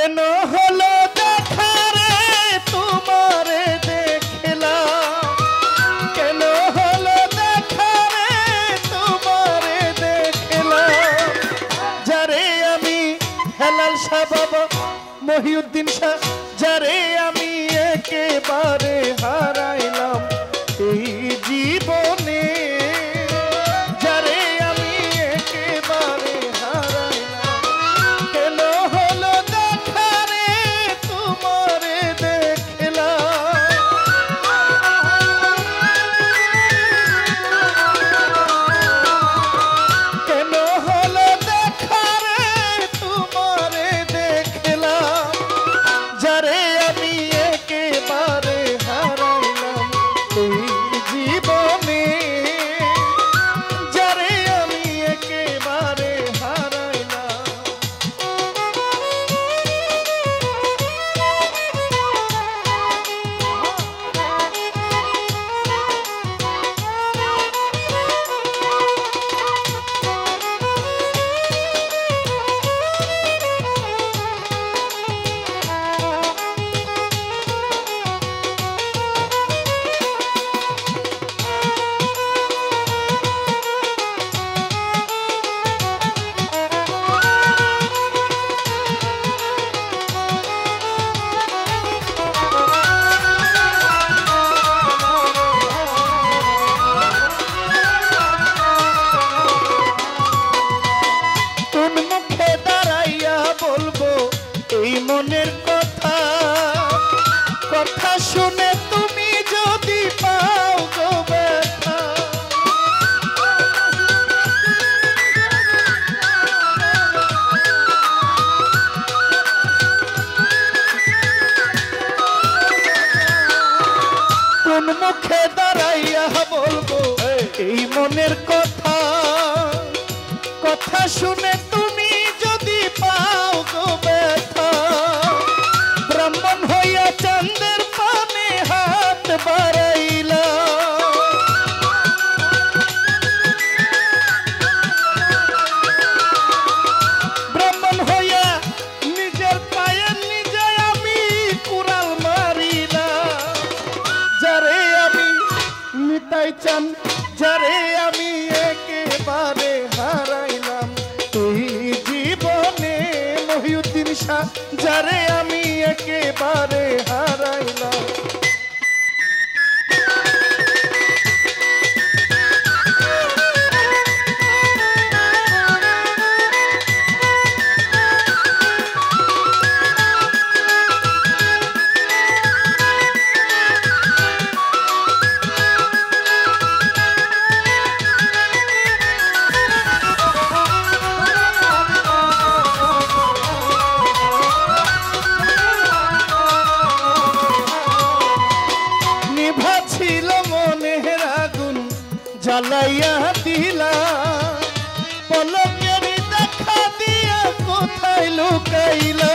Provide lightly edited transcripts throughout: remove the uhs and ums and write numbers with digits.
কেন হলো দেখা রে তোমারে দেখলাম, কেন হলো দেখা রে তোমারে দেখলাম, যারে আমি হেলাল শাহ বাবা মহিউদ্দিন শাহ, যারে আমি একেবারে হারাইলাম এই জীবনে, যারে আমি একেবারে হারাইলাম, কেন হলো দেখা রে তোমারে দেখলাম, কেন হলো দেখা রে তোমারে দেখলাম, যারে আমি একেবারে হারাইলাম এই জীবনে, যারে আমি একেবারে হারাইলাম। এই মনের কথা, কথা শুনে তুমি যদি পাও গো ব্যথা, কোন মুখে দাঁড়াইয়া বলবো এই মনের কথা, কথা শুনে তুমি যদি পাও গো ব্যথা, ব্রাহ্মণ হইয়া চাঁদের পানে হাত বাড়াইলা, ব্রাহ্মণ হইয়া নিজের পায়ে নিজে আমি কুড়াল মারিলাম, যারে আমি নিতাই চান, যারে আমি একেবারে হারাইলাম এই জীবনে মহিউদ্দিন শাহ, যারে আমি একেবারে হারাইলাম। জ্বালাইয়া দিলা পলকের দেখা দিয়া কোথায় লুকাইলা,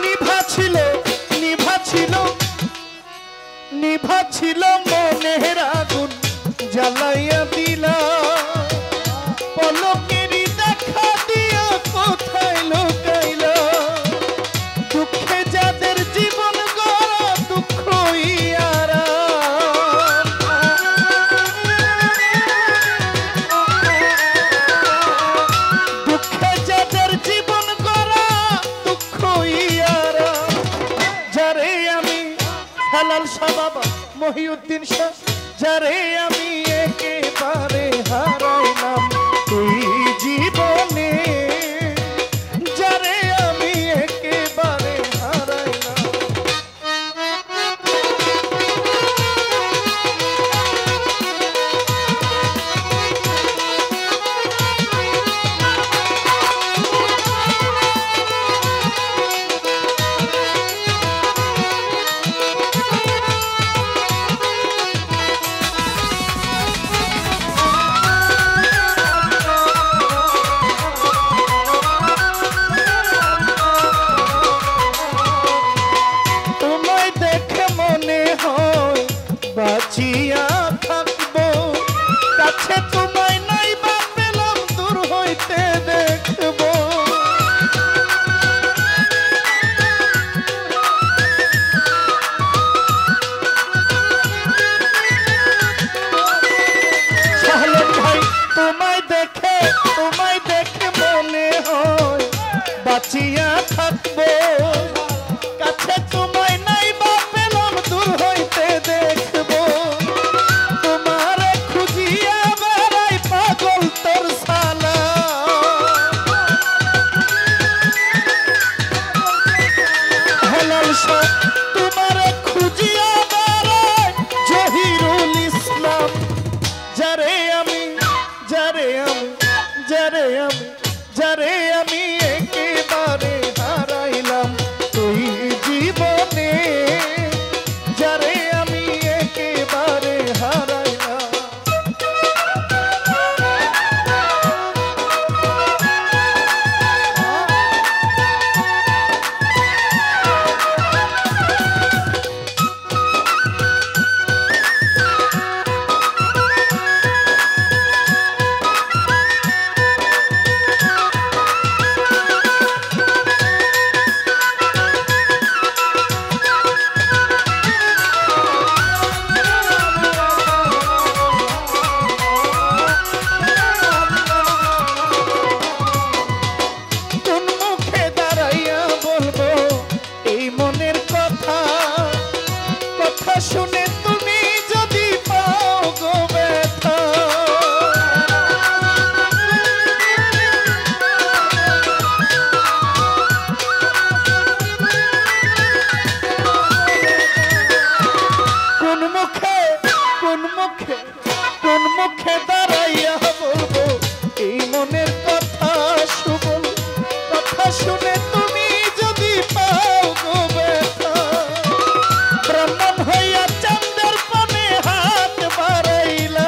নিভা ছিল নিভা ছিল নিভা ছিল মনের আগুন জ্বালাইয়া দিলা, পলকের দেখা দিয়া কোথায় লুকাইলা, দুঃখে যাদের জীবন গড়া দুঃখ ইয়ারা, দুঃখে যাদের জীবন গড়া দুঃখ ইয়ারা, যারে আমি হেলাল শাহ বাবা মহিউদ্দিন শাহ, যারে আমি একেবারে হারাইলাম এই জীবনে, যারে আমি একেবারে হারাইলাম। সালা হেলাল শাহ তোমারে খুঁজিয়া বেড়াই জহিরুল ইসলাম যারে আমি যারে আমি যারে আমি যারে আমি একেবারে হারাইলাম তুই জীবনে যারে আমি একেবারে হারাইলাম শুনে তুমি যদি পাও গো ব্যথা কোন মুখে কোন মুখে কোন মুখে দাঁড়াইয়া বলবো এই মনের কথা সুবল কথা শুনে তুমি যদি পাও গো ব্যথা ব্রাহ্মণ হইয়া চন্দ্রের পানে হাত বাড়াইলা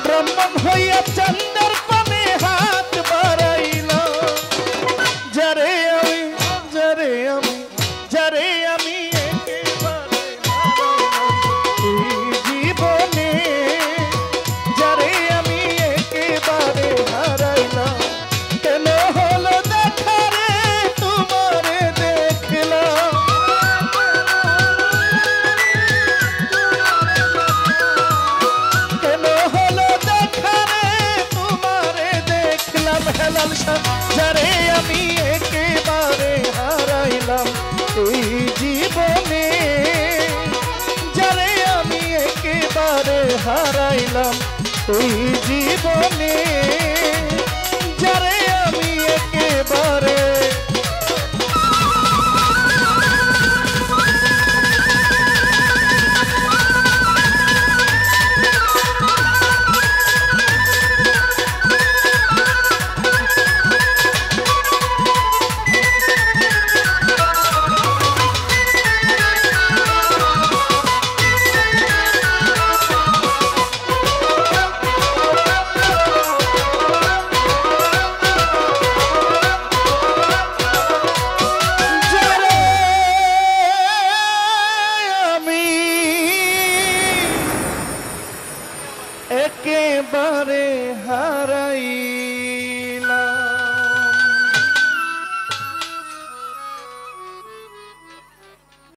ব্রাহ্মণ হইয়া চন্দ্রের পানে হাত বাড়াইলা যারে আমি যারে আমি যারে আমি একেবারে এই জীবনে যারে আমি একেবারে হারাইলাম কেন হলো দেখা রে তোমারে দেখলাম কেন হলো দেখা রে তোমারে দেখলাম হেলাল শাহ যারে আমি একেবারে হারাইলাম এই জীবনে যারে আমি একেবারে হারাইলাম এই জীবনে